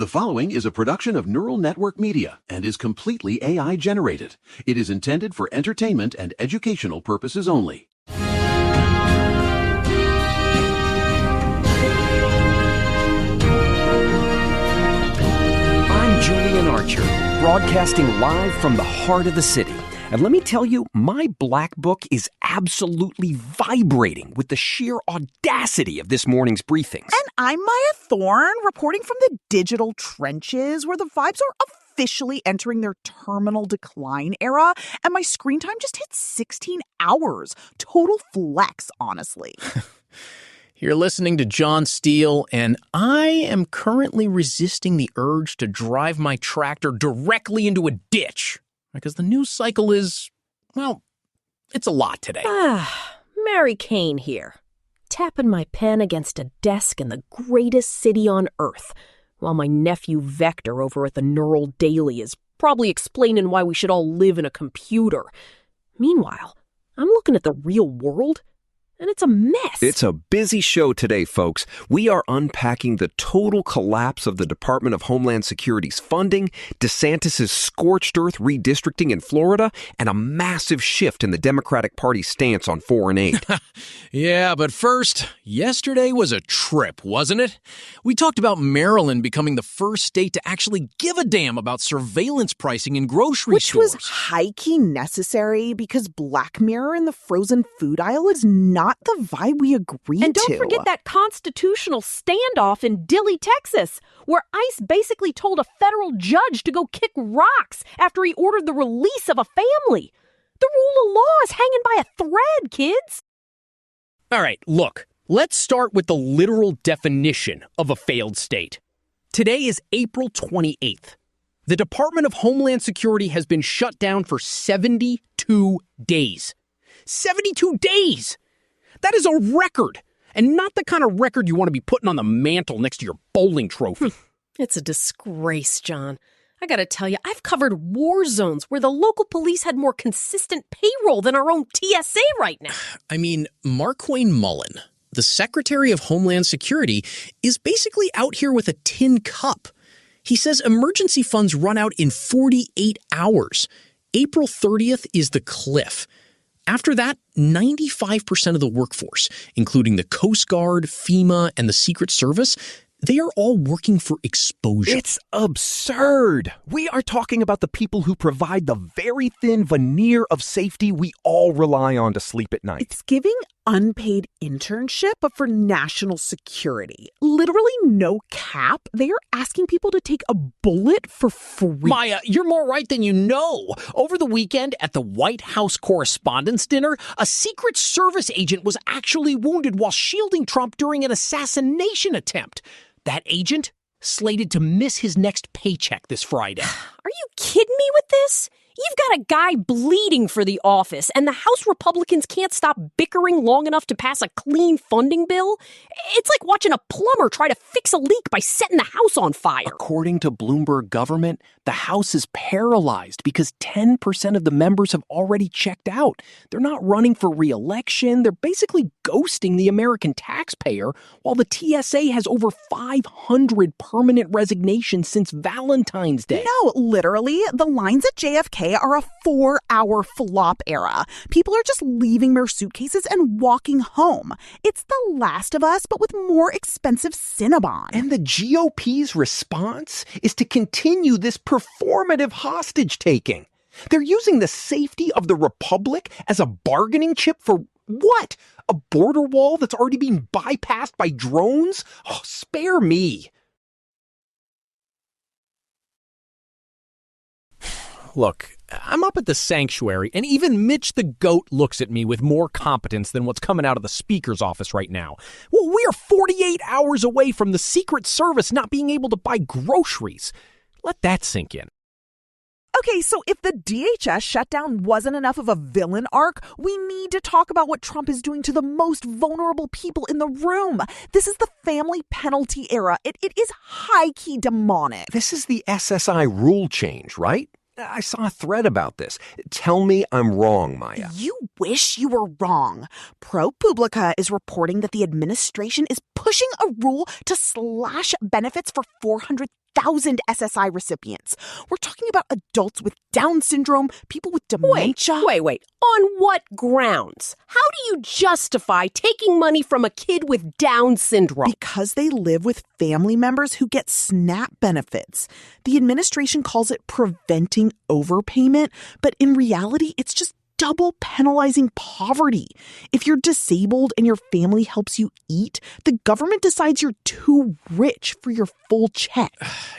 The following is a production of Neural Network Media and is completely AI generated. It is intended for entertainment and educational purposes only. I'm Julian Archer, broadcasting live from the heart of the city. And let me tell you, my black book is absolutely vibrating with the sheer audacity of this morning's briefings. And I'm Maya Thorne, reporting from the digital trenches where the vibes are officially entering their terminal decline era. And my screen time just hit 16 hours. Total flex, honestly. You're listening to John Steele, and I am currently resisting the urge to drive my tractor directly into a ditch. Because the news cycle is, well, it's a lot today. Mary Kane here, tapping my pen against a desk in the greatest city on Earth, while my nephew Vector over at the Neural Daily is probably explaining why we should all live in a computer. Meanwhile, I'm looking at the real world, and it's a mess. It's a busy show today, folks. We are unpacking the total collapse of the Department of Homeland Security's funding, DeSantis' scorched-earth redistricting in Florida, and a massive shift in the Democratic Party's stance on foreign aid. Yeah, but first, yesterday was a trip, wasn't it? We talked about Maryland becoming the first state to actually give a damn about surveillance pricing in grocery stores. Which was high-key necessary because Black Mirror in the frozen food aisle is not the vibe we agreed to. And don't forget that constitutional standoff in Dilley, Texas, where ICE basically told a federal judge to go kick rocks after he ordered the release of a family. The rule of law is hanging by a thread, kids. All right, look, let's start with the literal definition of a failed state. Today is April 28th. The Department of Homeland Security has been shut down for 72 days. 72 days! That is a record, and not the kind of record you want to be putting on the mantle next to your bowling trophy. It's a disgrace, John. I gotta tell you, I've covered war zones where the local police had more consistent payroll than our own TSA right now. I mean, Marquayne Mullen, the Secretary of Homeland Security, is basically out here with a tin cup. He says emergency funds run out in 48 hours. April 30th is the cliff. After that, 95% of the workforce, including the Coast Guard, FEMA, and the Secret Service, they are all working for exposure. It's absurd. We are talking about the people who provide the very thin veneer of safety we all rely on to sleep at night. It's giving unpaid internship, but for national security. Literally no cap. They are asking people to take a bullet for free. Maya, you're more right than you know. Over the weekend at the White House Correspondents' Dinner, a Secret Service agent was actually wounded while shielding Trump during an assassination attempt. That agent slated to miss his next paycheck this Friday. Are you kidding me with this? You've got a guy bleeding for the office, and the House Republicans can't stop bickering long enough to pass a clean funding bill? It's like watching a plumber try to fix a leak by setting the house on fire. According to Bloomberg government, the House is paralyzed because 10% of the members have already checked out. They're not running for re-election. They're basically ghosting the American taxpayer, while the TSA has over 500 permanent resignations since Valentine's Day. No, literally, the lines at JFK are a 4-hour flop era. People are just leaving their suitcases and walking home. It's The Last of Us, but with more expensive Cinnabon. And the GOP's response is to continue this performative hostage-taking. They're using the safety of the Republic as a bargaining chip for what? A border wall that's already being bypassed by drones? Oh, spare me. Look, I'm up at the sanctuary, and even Mitch the Goat looks at me with more competence than what's coming out of the speaker's office right now. Well, we are 48 hours away from the Secret Service not being able to buy groceries. Let that sink in. Okay, so if the DHS shutdown wasn't enough of a villain arc, we need to talk about what Trump is doing to the most vulnerable people in the room. This is the family penalty era. It is high-key demonic. This is the SSI rule change, right? I saw a thread about this. Tell me I'm wrong, Maya. You wish you were wrong. ProPublica is reporting that the administration is pushing a rule to slash benefits for SSI recipients. We're talking about adults with Down syndrome, people with dementia. Wait. On what grounds? How do you justify taking money from a kid with Down syndrome? Because they live with family members who get SNAP benefits. The administration calls it preventing overpayment, but in reality, it's just double penalizing poverty. If you're disabled and your family helps you eat, the government decides you're too rich for your full check.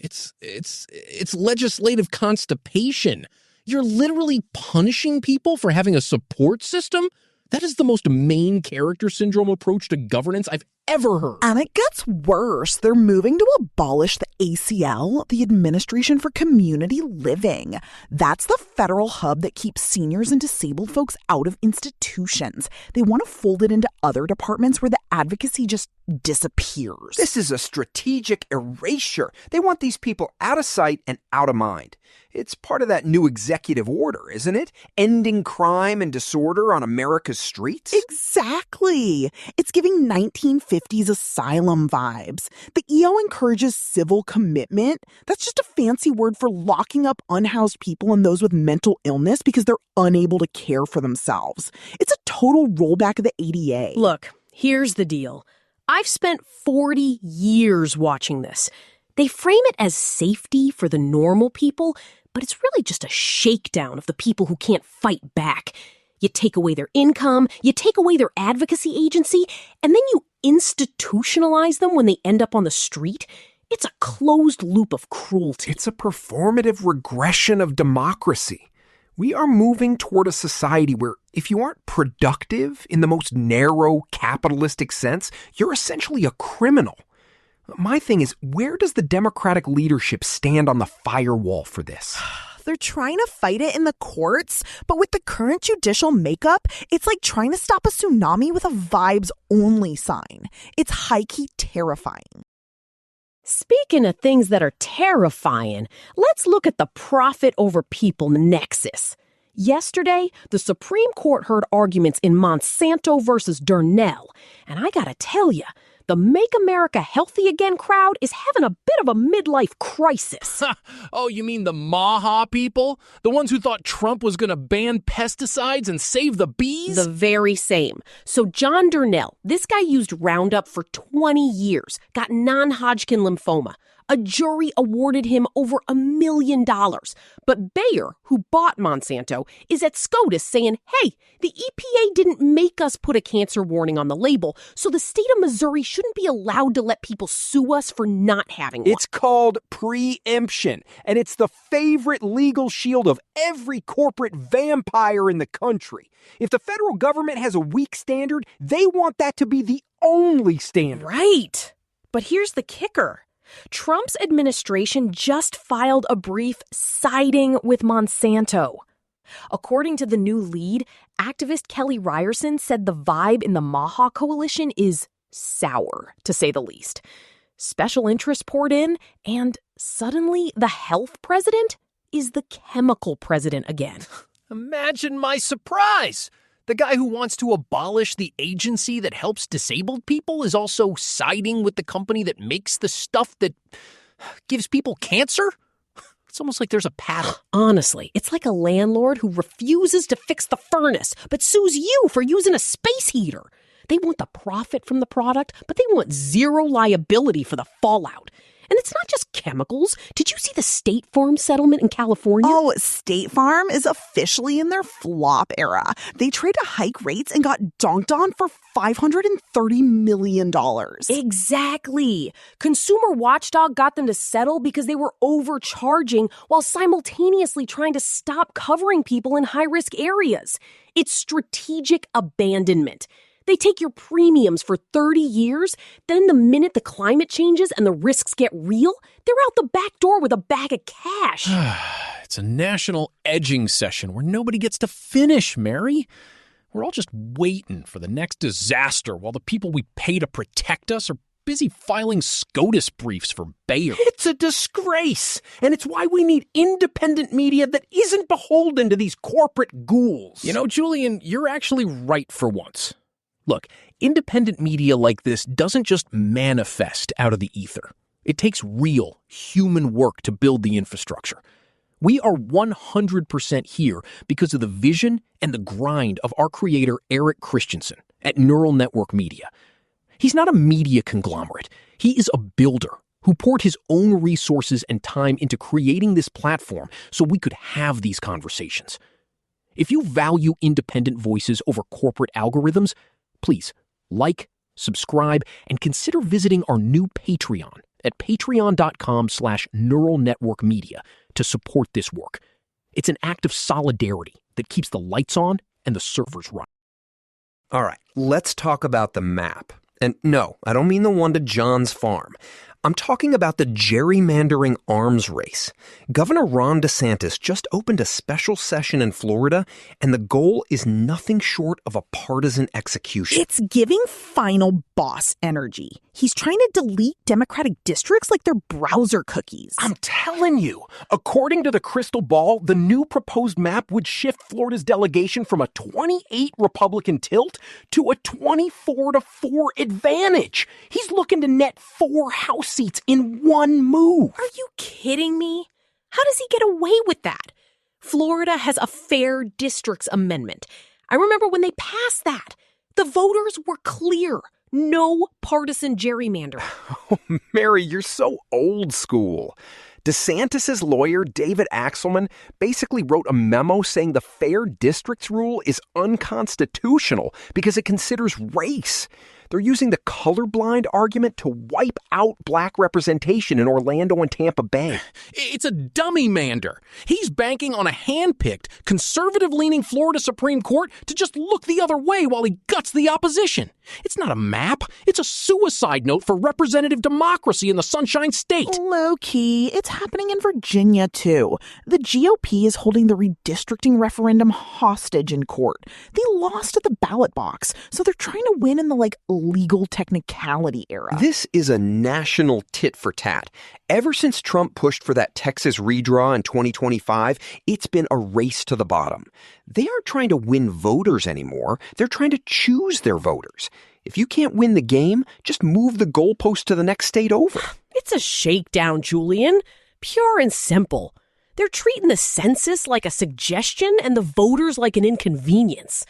It's legislative constipation. You're literally punishing people for having a support system? That is the most main character syndrome approach to governance I've ever heard. And it gets worse. They're moving to abolish the ACL, the Administration for Community Living. That's the federal hub that keeps seniors and disabled folks out of institutions. They want to fold it into other departments where the advocacy just disappears. This is a strategic erasure. They want these people out of sight and out of mind. It's part of that new executive order, isn't it? Ending crime and disorder on America's streets? Exactly. It's giving 1950s asylum vibes. The EO encourages civil commitment. That's just a fancy word for locking up unhoused people and those with mental illness because they're unable to care for themselves. It's a total rollback of the ADA. Look, here's the deal. I've spent 40 years watching this. They frame it as safety for the normal people, but it's really just a shakedown of the people who can't fight back. You take away their income, you take away their advocacy agency, and then you institutionalize them when they end up on the street. It's a closed loop of cruelty. It's a performative regression of democracy. We are moving toward a society where if you aren't productive in the most narrow capitalistic sense, you're essentially a criminal. My thing is, where does the Democratic leadership stand on the firewall for this? They're trying to fight it in the courts, but with the current judicial makeup, it's like trying to stop a tsunami with a vibes-only sign. It's high-key terrifying. Speaking of things that are terrifying, let's look at the profit over people nexus. Yesterday, the Supreme Court heard arguments in Monsanto versus Darnell, and I gotta tell you, the Make America Healthy Again crowd is having a bit of a midlife crisis. Oh, you mean the Maha people? The ones who thought Trump was going to ban pesticides and save the bees? The very same. So John Darnell, this guy used Roundup for 20 years, got non-Hodgkin lymphoma. A jury awarded him over $1 million. But Bayer, who bought Monsanto, is at SCOTUS saying, hey, the EPA didn't make us put a cancer warning on the label, so the state of Missouri shouldn't be allowed to let people sue us for not having one. It's called preemption, and it's the favorite legal shield of every corporate vampire in the country. If the federal government has a weak standard, they want that to be the only standard. Right. But here's the kicker. Trump's administration just filed a brief siding with Monsanto. According to the new lead, activist Kelly Ryerson said the vibe in the Maha coalition is sour, to say the least. Special interests poured in, and suddenly the health president is the chemical president again. Imagine my surprise! The guy who wants to abolish the agency that helps disabled people is also siding with the company that makes the stuff that gives people cancer? It's almost like there's a pattern. Honestly, it's like a landlord who refuses to fix the furnace, but sues you for using a space heater. They want the profit from the product, but they want zero liability for the fallout. And it's not just chemicals. Did you see the State Farm settlement in California? Oh, State Farm is officially in their flop era. They tried to hike rates and got donked on for $530 million. Exactly. Consumer Watchdog got them to settle because they were overcharging while simultaneously trying to stop covering people in high-risk areas. It's strategic abandonment. They take your premiums for 30 years, then the minute the climate changes and the risks get real, they're out the back door with a bag of cash. It's a national edging session where nobody gets to finish, Mary. We're all just waiting for the next disaster while the people we pay to protect us are busy filing SCOTUS briefs for Bayer. It's a disgrace, and it's why we need independent media that isn't beholden to these corporate ghouls. You know, Julian, you're actually right for once. Look, independent media like this doesn't just manifest out of the ether. It takes real, human work to build the infrastructure. We are 100% here because of the vision and the grind of our creator, Eric Christensen, at Neural Network Media. He's not a media conglomerate. He is a builder who poured his own resources and time into creating this platform so we could have these conversations. If you value independent voices over corporate algorithms, please like, subscribe, and consider visiting our new Patreon at patreon.com/neuralnetworkmedia to support this work. It's an act of solidarity that keeps the lights on and the servers running. All right, let's talk about the map. And no, I don't mean the one to John's farm. I'm talking about the gerrymandering arms race. Governor Ron DeSantis just opened a special session in Florida, and the goal is nothing short of a partisan execution. It's giving final boss energy. He's trying to delete Democratic districts like they're browser cookies. I'm telling you, according to the crystal ball, the new proposed map would shift Florida's delegation from a 28 Republican tilt to a 24-4 advantage. He's looking to net 4 House seats in one move. Are you kidding me? How does he get away with that? Florida has a fair districts amendment. I remember when they passed that. The voters were clear. No partisan gerrymandering. Oh, Mary, you're so old school. DeSantis' lawyer, David Axelman, basically wrote a memo saying the fair districts rule is unconstitutional because it considers race. They're using the colorblind argument to wipe out black representation in Orlando and Tampa Bay. It's a dummy mander. He's banking on a hand-picked, conservative-leaning Florida Supreme Court to just look the other way while he guts the opposition. It's not a map. It's a suicide note for representative democracy in the Sunshine State. Low-key, it's happening in Virginia, too. The GOP is holding the redistricting referendum hostage in court. They lost at the ballot box, so they're trying to win in the, legal technicality era. This is a national tit for tat. Ever since Trump pushed for that Texas redraw in 2025, it's been a race to the bottom. They aren't trying to win voters anymore. They're trying to choose their voters. If you can't win the game, just move the goalpost to the next state over. It's a shakedown, Julian. Pure and simple. They're treating the census like a suggestion and the voters like an inconvenience.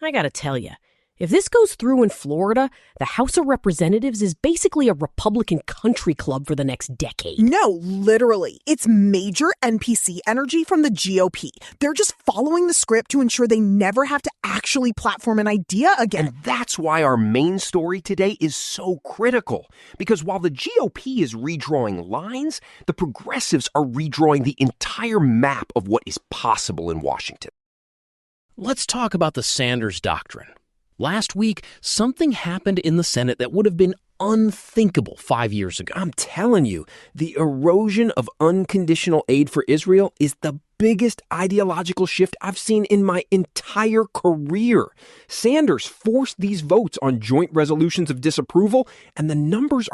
I gotta tell you, if this goes through in Florida, the House of Representatives is basically a Republican country club for the next decade. No, literally. It's major NPC energy from the GOP. They're just following the script to ensure they never have to actually platform an idea again. And that's why our main story today is so critical. Because while the GOP is redrawing lines, the progressives are redrawing the entire map of what is possible in Washington. Let's talk about the Sanders Doctrine. Last week, something happened in the Senate that would have been unthinkable 5 years ago. I'm telling you, the erosion of unconditional aid for Israel is the biggest ideological shift I've seen in my entire career. Sanders forced these votes on joint resolutions of disapproval, and the numbers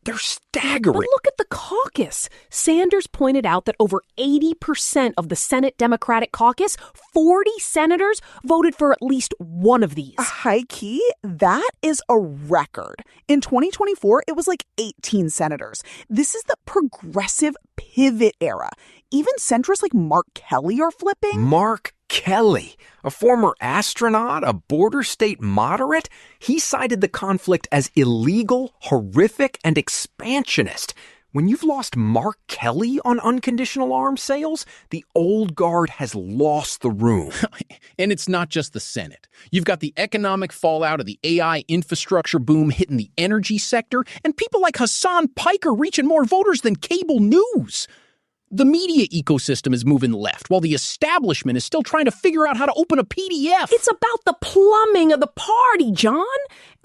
they're staggering. But look at the caucus. Sanders pointed out that over 80% of the Senate Democratic caucus, 40 senators, voted for at least one of these. High key, that is a record. In 2024, it was 18 senators. This is the progressive pivot era. Even centrists like Mark Kelly are flipping. Mark Kelly, a former astronaut, a border state moderate, he cited the conflict as illegal, horrific, and expansionist. When you've lost Mark Kelly on unconditional arms sales, the old guard has lost the room. And it's not just the Senate. You've got the economic fallout of the AI infrastructure boom hitting the energy sector, and people like Hassan Piker reaching more voters than cable news. The media ecosystem is moving left, while the establishment is still trying to figure out how to open a PDF. It's about the plumbing of the party, John.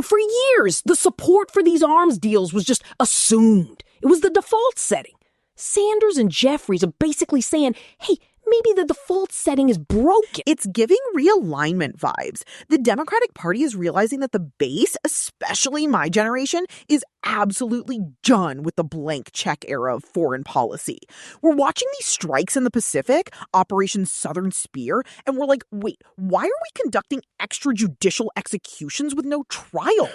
For years, the support for these arms deals was just assumed. It was the default setting. Sanders and Jeffries are basically saying, hey, maybe the default setting is broken. It's giving realignment vibes. The Democratic Party is realizing that the base, especially my generation, is absolutely done with the blank check era of foreign policy. We're watching these strikes in the Pacific, Operation Southern Spear, and we're like, wait, why are we conducting extrajudicial executions with no trial?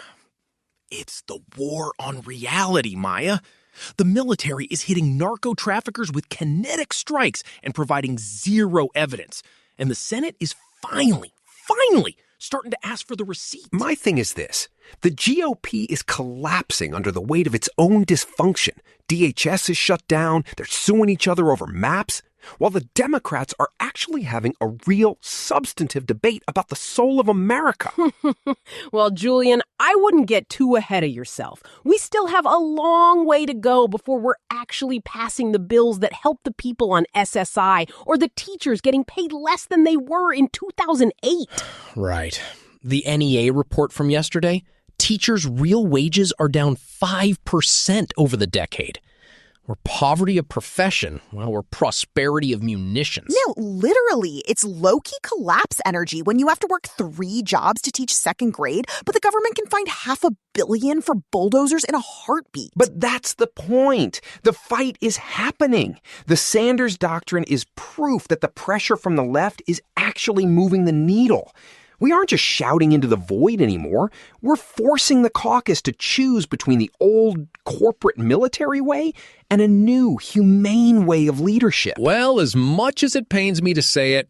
It's the war on reality, Maya. The military is hitting narco traffickers with kinetic strikes and providing zero evidence. And the Senate is finally starting to ask for the receipts. My thing is this. The GOP is collapsing under the weight of its own dysfunction. DHS is shut down. They're suing each other over maps. While the Democrats are actually having a real substantive debate about the soul of America. Well, Julian, I wouldn't get too ahead of yourself. We still have a long way to go before we're actually passing the bills that help the people on SSI or the teachers getting paid less than they were in 2008. Right. The NEA report from yesterday, teachers' real wages are down 5% over the decade. We're poverty of profession, while we're prosperity of munitions. No, literally, it's low-key collapse energy when you have to work 3 jobs to teach 2nd grade, but the government can find $500 million for bulldozers in a heartbeat. But that's the point. The fight is happening. The Sanders Doctrine is proof that the pressure from the left is actually moving the needle. We aren't just shouting into the void anymore. We're forcing the caucus to choose between the old corporate military way and a new humane way of leadership. Well, as much as it pains me to say it,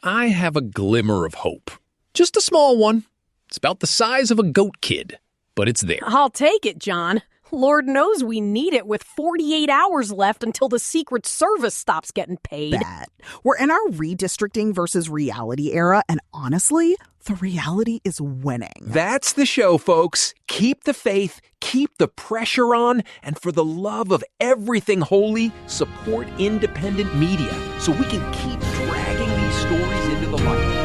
I have a glimmer of hope. Just a small one. It's about the size of a goat kid, but it's there. I'll take it, John. Lord knows we need it with 48 hours left until the Secret Service stops getting paid. Bet. We're in our redistricting versus reality era, and honestly, the reality is winning. That's the show, folks. Keep the faith, keep the pressure on, and for the love of everything holy, support independent media so we can keep dragging these stories into the light.